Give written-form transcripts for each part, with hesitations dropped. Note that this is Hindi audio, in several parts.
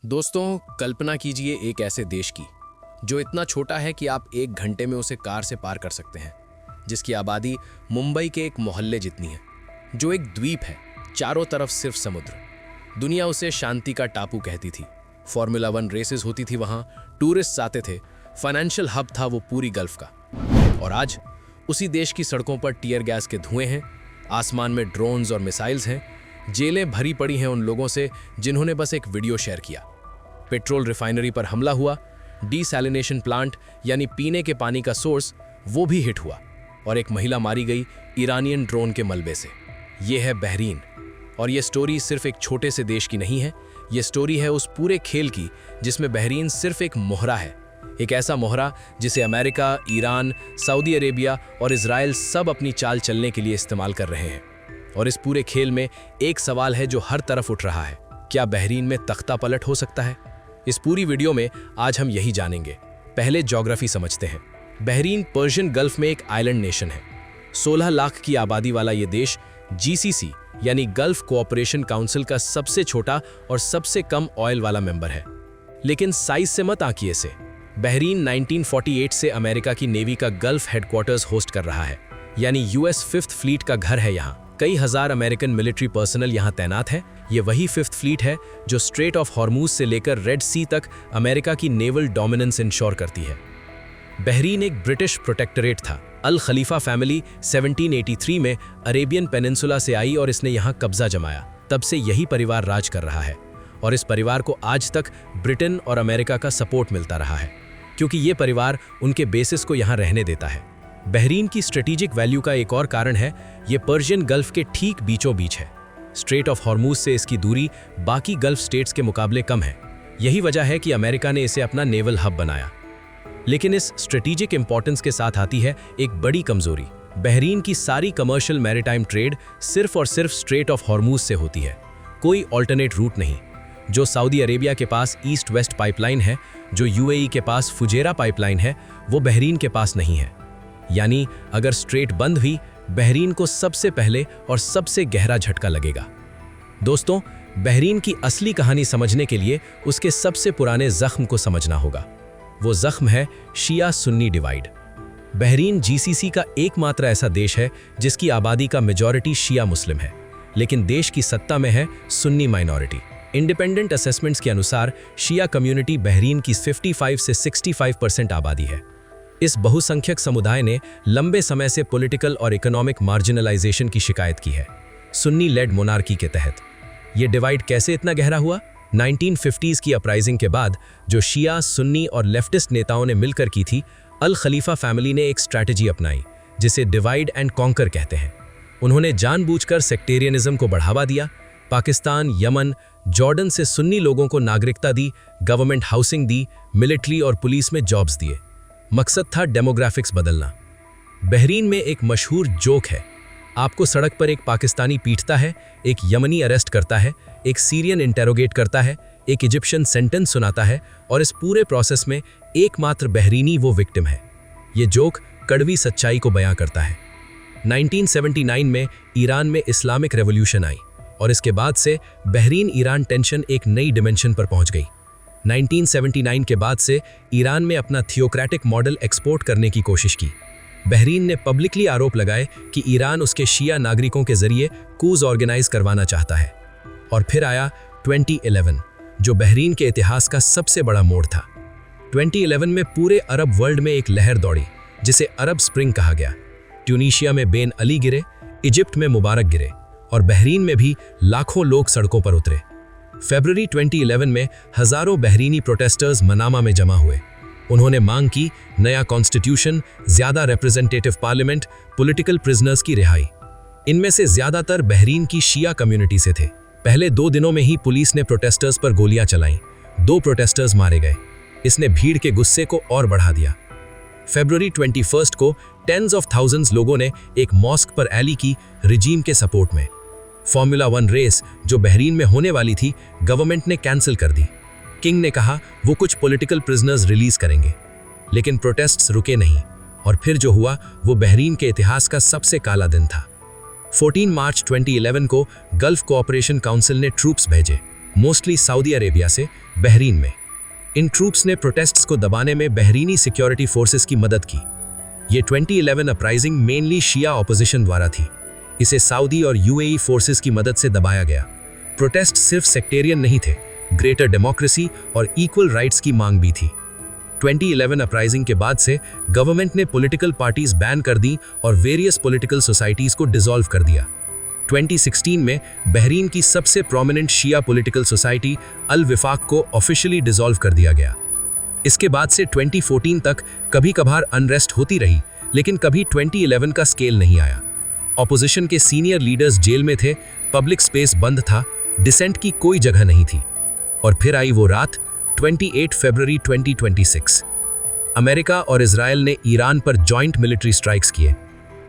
दोस्तों, कल्पना कीजिए एक ऐसे देश की जो इतना छोटा है कि आप 1 घंटे में उसे कार से पार कर सकते हैं, जिसकी आबादी मुंबई के एक मोहल्ले जितनी है, जो एक द्वीप है, चारों तरफ सिर्फ समुद्र। दुनिया उसे शांति का टापू कहती थी। फॉर्मूला 1 रेसेस होती थी वहाँ, टूरिस्ट आते थे, फाइनेंशियल हब था वो पूरी गल्फ का। और आज उसी देश की सड़कों पर टीयर गैस के धुएं हैं, आसमान में ड्रोन्स और मिसाइल्स हैं, जेलें भरी पड़ी हैं उन लोगों से जिन्होंने बस एक वीडियो शेयर किया। पेट्रोल रिफाइनरी पर हमला हुआ, डीसैलिनेशन प्लांट यानी पीने के पानी का सोर्स वो भी हिट हुआ, और एक महिला मारी गई ईरानियन ड्रोन के मलबे से। ये है बहरीन, और ये स्टोरी सिर्फ एक छोटे से देश की नहीं है, ये स्टोरी है उस पूरे खेल की जिसमें बहरीन सिर्फ एक मोहरा है, एक ऐसा मोहरा जिसे अमेरिका, ईरान, सऊदी अरेबिया और इजराइल सब अपनी चाल चलने के लिए इस्तेमाल कर रहे हैं। और इस पूरे खेल में एक सवाल है जो हर तरफ उठ रहा है, क्या बहरीन में तख्ता पलट हो सकता है? इस पूरी वीडियो में आज हम यही जानेंगे। पहले ज्योग्राफी समझते हैं। बहरीन पर्शियन गल्फ में एक आइलैंड नेशन है। 16 लाख की आबादी वाला ये देश जीसीसी यानी गल्फ कोऑपरेशन काउंसिल का सबसे छोटा और सबसे कम ऑयल वाला मेंबर है। लेकिन साइज से मत आंकिए इसे। बहरीन 1948 से अमेरिका की नेवी का गल्फ हेडक्वार्टर्स होस्ट कर रहा है, यानी यूएस 5th फ्लीट का घर है यहाँ। कई हजार अमेरिकन मिलिट्री पर्सनल यहाँ तैनात है। ये वही 5th फ्लीट है जो स्ट्रेट ऑफ हॉर्मूज से लेकर रेड सी तक अमेरिका की नेवल डोमिनेंस इंश्योर करती है। बहरीन एक ब्रिटिश प्रोटेक्टरेट था। अल खलीफा फैमिली 1783 में अरेबियन पेनिनसुला से आई और इसने यहाँ कब्जा जमाया। तब से यही परिवार राज कर रहा है, और इस परिवार को आज तक ब्रिटेन और अमेरिका का सपोर्ट मिलता रहा है, क्योंकि ये परिवार उनके बेसिस को यहाँ रहने देता है। बहरीन की स्ट्रेटेजिक वैल्यू का एक और कारण है, ये पर्शियन गल्फ के ठीक बीचों बीच है। स्ट्रेट ऑफ हॉर्मूज से इसकी दूरी बाकी गल्फ स्टेट्स के मुकाबले कम है। यही वजह है कि अमेरिका ने इसे अपना नेवल हब बनाया। लेकिन इस स्ट्रेटेजिक इंपॉर्टेंस के साथ आती है एक बड़ी कमजोरी। बहरीन की सारी कमर्शियल मैरीटाइम ट्रेड सिर्फ और सिर्फ स्ट्रेट ऑफ हॉर्मूज से होती है, कोई ऑल्टरनेट रूट नहीं। जो सऊदी अरेबिया के पास ईस्ट वेस्ट पाइपलाइन है, जो यूएई के पास फुजेरा पाइपलाइन है, वो बहरीन के पास नहीं है। यानी अगर स्ट्रेट बंद हुई, बहरीन को सबसे पहले और सबसे गहरा झटका लगेगा। दोस्तों, बहरीन की असली कहानी समझने के लिए उसके सबसे पुराने जख्म को समझना होगा। वो जख्म है शिया सुन्नी डिवाइड। बहरीन जीसीसी का एकमात्र ऐसा देश है जिसकी आबादी का मेजॉरिटी शिया मुस्लिम है, लेकिन देश की सत्ता में है सुन्नी माइनॉरिटी। इंडिपेंडेंट असेसमेंट्स के अनुसार शिया कम्युनिटी बहरीन की 55 से 65% आबादी है। इस बहुसंख्यक समुदाय ने लंबे समय से पॉलिटिकल और इकोनॉमिक मार्जिनलाइजेशन की शिकायत की है, सुन्नी लेड मोनार्की के तहत। ये डिवाइड कैसे इतना गहरा हुआ? 1950s की अपराइजिंग के बाद जो शिया, सुन्नी और लेफ्टिस्ट नेताओं ने मिलकर की थी, अल खलीफा फैमिली ने एक स्ट्रैटेजी अपनाई जिसे डिवाइड एंड कॉन्कर कहते हैं। उन्होंने जानबूझकर सेक्टेरियनिज्म को बढ़ावा दिया। पाकिस्तान, यमन, जॉर्डन से सुन्नी लोगों को नागरिकता दी, गवर्नमेंट हाउसिंग दी, मिलिट्री और पुलिस में जॉब्स दिए। मकसद था डेमोग्राफिक्स बदलना। बहरीन में एक मशहूर जोक है, आपको सड़क पर एक पाकिस्तानी पीटता है, एक यमनी अरेस्ट करता है, एक सीरियन इंटेरोगेट करता है, एक इजिप्शियन सेंटेंस सुनाता है, और इस पूरे प्रोसेस में एकमात्र बहरीनी वो विक्टिम है। ये जोक कड़वी सच्चाई को बयां करता है। 1979 में ईरान में इस्लामिक रेवोल्यूशन आई, और इसके बाद से बहरीन ईरान टेंशन एक नई डिमेंशन पर पहुंच गई। 1979 के बाद से ईरान में अपना थियोक्रेटिक मॉडल एक्सपोर्ट करने की कोशिश की। बहरीन ने पब्लिकली आरोप लगाए कि ईरान उसके शिया नागरिकों के जरिए कूज ऑर्गेनाइज करवाना चाहता है। और फिर आया 2011, जो बहरीन के इतिहास का सबसे बड़ा मोड़ था। 2011 में पूरे अरब वर्ल्ड में एक लहर दौड़ी जिसे अरब स्प्रिंग कहा गया। ट्यूनीशिया में बेन अली गिरे, इजिप्ट में मुबारक गिरे, और बहरीन में भी लाखों लोग सड़कों पर उतरे। फरवरी 2011 में हजारों बहरीनी प्रोटेस्टर्स मनामा में जमा हुए। उन्होंने मांग की नया कॉन्स्टिट्यूशन, ज्यादा रिप्रेजेंटेटिव पार्लियामेंट, पॉलिटिकल प्रिजनर्स की रिहाई। इनमें से ज्यादातर बहरीन की शिया कम्युनिटी से थे। पहले 2 दिनों में ही पुलिस ने प्रोटेस्टर्स पर गोलियां चलाईं। 2 प्रोटेस्टर्स मारे गए। इसने भीड़ के गुस्से को और बढ़ा दिया। फरवरी 21 को टेंस ऑफ थाउजेंड्स लोगों ने एक मॉस्क पर रैली की रिजीम के सपोर्ट में। फॉर्मूला 1 रेस जो बहरीन में होने वाली थी, गवर्नमेंट ने कैंसिल कर दी। किंग ने कहा वो कुछ पॉलिटिकल प्रिजनर्स रिलीज करेंगे, लेकिन प्रोटेस्ट्स रुके नहीं, और फिर जो हुआ वो बहरीन के इतिहास का सबसे काला दिन था। 14 मार्च 2011 को गल्फ कोऑपरेशन काउंसिल ने ट्रूप्स भेजे। मोस्टली सऊदी अरेबिया से बहरीन में। इन ट्रूप्स ने प्रोटेस्ट्स को दबाने में बहरीनी सिक्योरिटी फोर्सेस की मदद की। ये 2011 अपराइजिंग मेनली शिया ऑपोजिशन द्वारा थी। इसे सऊदी और यूएई फोर्सेस की मदद से दबाया गया। प्रोटेस्ट सिर्फ सेक्टेरियन नहीं थे, ग्रेटर डेमोक्रेसी और इक्वल राइट्स की मांग भी थी। 2011 अपराइजिंग के बाद से गवर्नमेंट ने पॉलिटिकल पार्टीज बैन कर दी और वेरियस पॉलिटिकल सोसाइटीज को डिसॉल्व कर दिया। 2016 में बहरीन की सबसे प्रोमिनेंट शिया पॉलिटिकल सोसाइटी अल विफाक को ऑफिशियली डिसॉल्व कर दिया गया। इसके बाद से 2014 तक कभी कभार अनरेस्ट होती रही, लेकिन कभी 2011 का स्केल नहीं आया। ऑपोजिशन के सीनियर लीडर्स जेल में थे, पब्लिक स्पेस बंद था, डिसेंट की कोई जगह नहीं थी। और फिर आई वो रात 28 फरवरी 2026। अमेरिका और इजराइल ने ईरान पर जॉइंट मिलिट्री स्ट्राइक्स किए।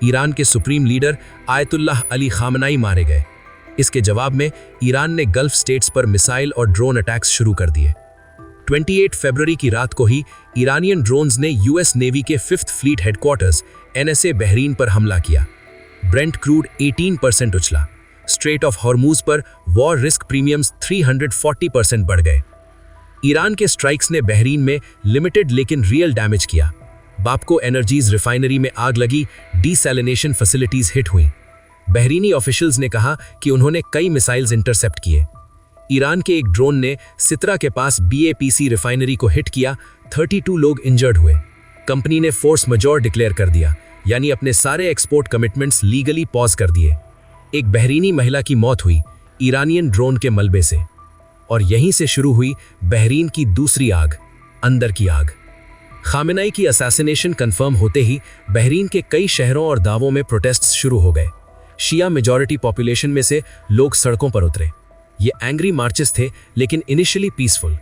ईरान के supreme leader Ayatollah Ali Khamenei मारे गए। इसके जवाब में ईरान ने गल्फ स्टेट्स पर मिसाइल और ड्रोन अटैक्स शुरू कर दिए। 28 फरवरी की रात को ही ईरानियन ड्रोन्स ने यूएस नेवी के 5th fleet headquarters NSA Bahrain पर हमला किया। ब्रेंट क्रूड 18% उछला। स्ट्रेट ऑफ हॉर्मूज पर वॉर रिस्क प्रीमियम्स 340% बढ़ गए। ईरान के स्ट्राइक्स ने बहरीन में लिमिटेड लेकिन रियल डैमेज किया। बापको एनर्जीज रिफाइनरी में आग लगी, डीसैलिनेशन फैसिलिटीज हिट हुई। बहरीनी ऑफिशियल्स ने कहा कि उन्होंने कई मिसाइल्स इंटरसेप्ट किए। ईरान के एक ड्रोन ने सित्रा के पास बीएपीसी रिफाइनरी को हिट किया, 32 लोग इंजर्ड हुए। कंपनी ने फोर्स मजोर डिक्लेयर कर दिया, यानी अपने सारे एक्सपोर्ट कमिटमेंट्स लीगली पॉज कर दिए। एक बहरीनी महिला की मौत हुई ईरानियन ड्रोन के मलबे से। और यहीं से शुरू हुई बहरीन की दूसरी आग, अंदर की आग। खामेनेई की असैसिनेशन कंफर्म होते ही बहरीन के कई शहरों और गांवों में प्रोटेस्ट्स शुरू हो गए। शिया मेजॉरिटी पॉपुलेशन में से लोग सड़कों पर उतरे। ये एंग्री मार्चेस थे, लेकिन इनिशियली पीसफुल।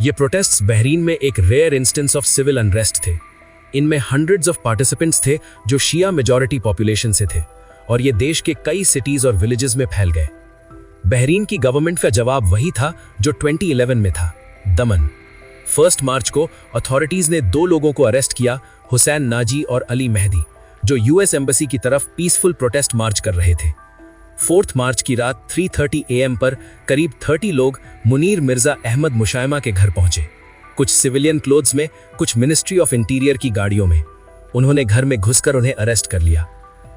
ये प्रोटेस्ट्स बहरीन में एक rare instance of civil unrest थे। इनमें हंड्रेड्स ऑफ पार्टिसिपेंट्स थे जो शिया मेजॉरिटी पॉपुलेशन से थे, और ये देश के कई सिटीज और विलेजेस में फैल गए। बहरीन की गवर्नमेंट का जवाब वही था जो 2011 में था, दमन। 1 मार्च को अथॉरिटीज ने 2 लोगों को अरेस्ट किया, हुसैन नाजी और अली मेहदी, जो यूएस एम्बेसी की तरफ पीसफुल प्रोटेस्ट मार्च कर रहे थे। 4 मार्च की रात 3:30 AM पर करीब 30 लोग मुनीर मिर्जा अहमद मुशायमा के घर पहुंचे, कुछ सिविलियन क्लोथ्स में, कुछ मिनिस्ट्री ऑफ इंटीरियर की गाड़ियों में। उन्होंने घर में घुसकर उन्हें अरेस्ट कर लिया।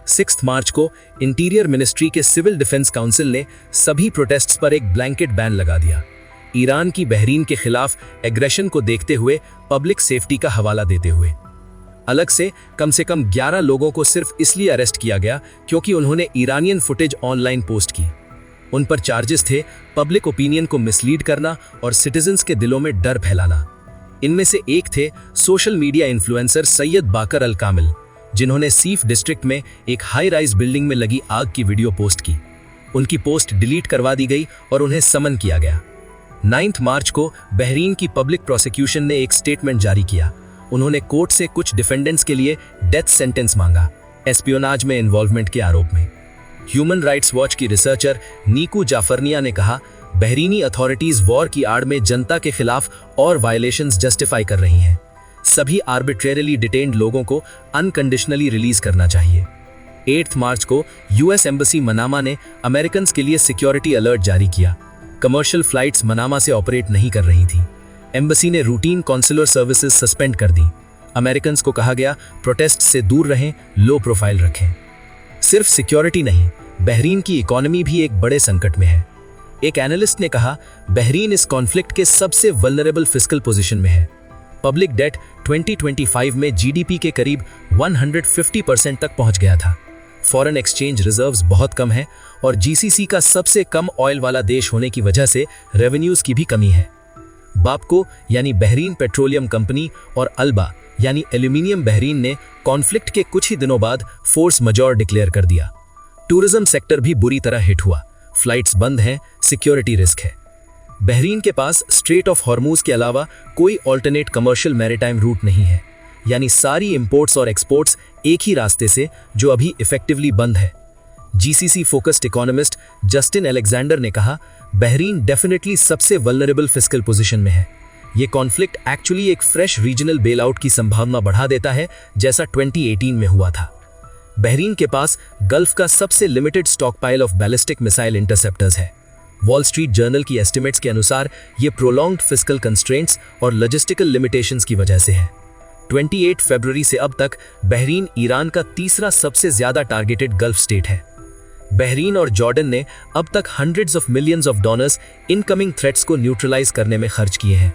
6 मार्च को इंटीरियर मिनिस्ट्री के सिविल डिफेंस काउंसिल ने सभी प्रोटेस्ट्स पर एक ब्लैंकेट बैन लगा दिया, ईरान की बहरीन के खिलाफ एग्रेशन को देखते हुए पब्लिक सेफ्टी का हवाला देते हुए। अलग से कम 11 लोगों को सिर्फ इसलिए अरेस्ट किया गया क्योंकि उन्होंने ईरानियन फुटेज ऑनलाइन पोस्ट की। उन पर चार्जेस थे पब्लिक ओपिनियन को मिसलीड करना और सिटीजन्स के दिलों में डर फैलाना। इनमें से एक थे सोशल मीडिया इन्फ्लुएंसर सैयद बाकर अल कामिल, जिन्होंने सीफ डिस्ट्रिक्ट में एक हाई राइज बिल्डिंग में लगी आग की वीडियो पोस्ट की। उनकी पोस्ट डिलीट करवा दी गई और उन्हें समन किया गया। 9 मार्च को बहरीन की पब्लिक प्रोसिक्यूशन ने एक स्टेटमेंट जारी किया। उन्होंने कोर्ट से कुछ डिफेंडेंट्स के लिए डेथ सेंटेंस मांगा, एस्पियोनाज में इन्वॉल्वमेंट के आरोप में। ह्यूमन राइट्स वॉच की रिसर्चर नीकू जाफरनिया ने कहा, बहरीनी अथॉरिटीज वॉर की आड़ में जनता के खिलाफ और वायलेशंस जस्टिफाई कर रही हैं। सभी आर्बिट्रेरली डिटेन्ड लोगों को अनकंडीशनली रिलीज करना चाहिए। 8 मार्च को यूएस एम्बेसी मनामा ने अमेरिकन के लिए सिक्योरिटी अलर्ट जारी किया। कमर्शियल फ्लाइट्स मनामा से ऑपरेट नहीं कर रही थी। एम्बेसी ने रूटीन कॉन्सुलर सर्विसेज सस्पेंड कर दी। अमेरिकन को कहा गया प्रोटेस्ट से दूर रहें, लो प्रोफाइल रखें। सिर्फ सिक्योरिटी नहीं, बहरीन की इकोनॉमी भी एक बड़े संकट में है। एक एनालिस्ट ने कहा, बहरीन इस कॉन्फ्लिक्ट के सबसे वल्नरेबल फिस्कल पोजीशन में है। पब्लिक डेट 2025 में जीडीपी के करीब 150% तक पहुंच गया था। फॉरेन एक्सचेंज रिजर्व्स बहुत कम है और जीसीसी का सबसे कम ऑयल वाला देश होने की वजह से रेवेन्यूज की भी कमी है। बापको यानी बहरीन पेट्रोलियम कंपनी और अल्बा यानी एल्यूमिनियम बहरीन ने कॉन्फ्लिक्ट के कुछ ही दिनों बाद फोर्स मजोर डिक्लेयर कर दिया। टूरिज्म सेक्टर भी बुरी तरह हिट हुआ, फ्लाइट्स बंद हैं, सिक्योरिटी रिस्क है। बहरीन के पास स्ट्रेट ऑफ हॉर्मूज के अलावा कोई ऑल्टरनेट कमर्शियल मैरीटाइम रूट नहीं है, यानी सारी इंपोर्ट्स और एक्सपोर्ट्स एक ही रास्ते से, जो अभी इफेक्टिवली बंद है। GCC focused economist Justin Alexander ने कहा, बहरीन डेफिनेटली सबसे वल्नरेबल फिस्कल पोजीशन में है। ये कॉन्फ्लिक्ट एक्चुअली एक फ्रेश रीजनल बेल आउट की संभावना बढ़ा देता है, जैसा 2018 में हुआ था। बहरीन के पास गल्फ का सबसे limited stockpile of ballistic missile interceptors है। वॉल स्ट्रीट जर्नल की एस्टिमेट्स के अनुसार ये प्रोलॉन्ग्ड फिस्कल कंस्ट्रेंट्स और लॉजिस्टिकल लिमिटेशंस की वजह से है। 28 फरवरी से अब तक बहरीन ईरान का तीसरा सबसे ज्यादा टारगेटेड गल्फ स्टेट है। बहरीन और जॉर्डन ने अब तक hundreds of millions of dollars incoming threats को न्यूट्रलाइज करने में खर्च किए हैं।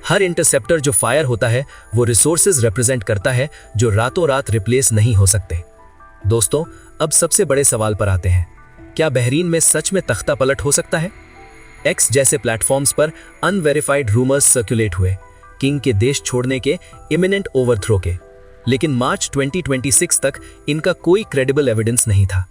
हर इंटरसेप्टर जो फायर होता है वो रिसोर्सेज रिप्रेजेंट करता है जो रातों रात रिप्लेस नहीं हो सकते। दोस्तों, अब सबसे बड़े सवाल पर आते हैं, क्या बहरीन में सच में तख्ता पलट हो सकता है? एक्स जैसे प्लेटफॉर्म्स पर अनवेरिफाइड रूमर्स सर्कुलेट हुए किंग के देश छोड़ने के इमिनेंट ओवरथ्रो के, लेकिन मार्च 2026 तक इनका कोई क्रेडिबल एविडेंस नहीं था।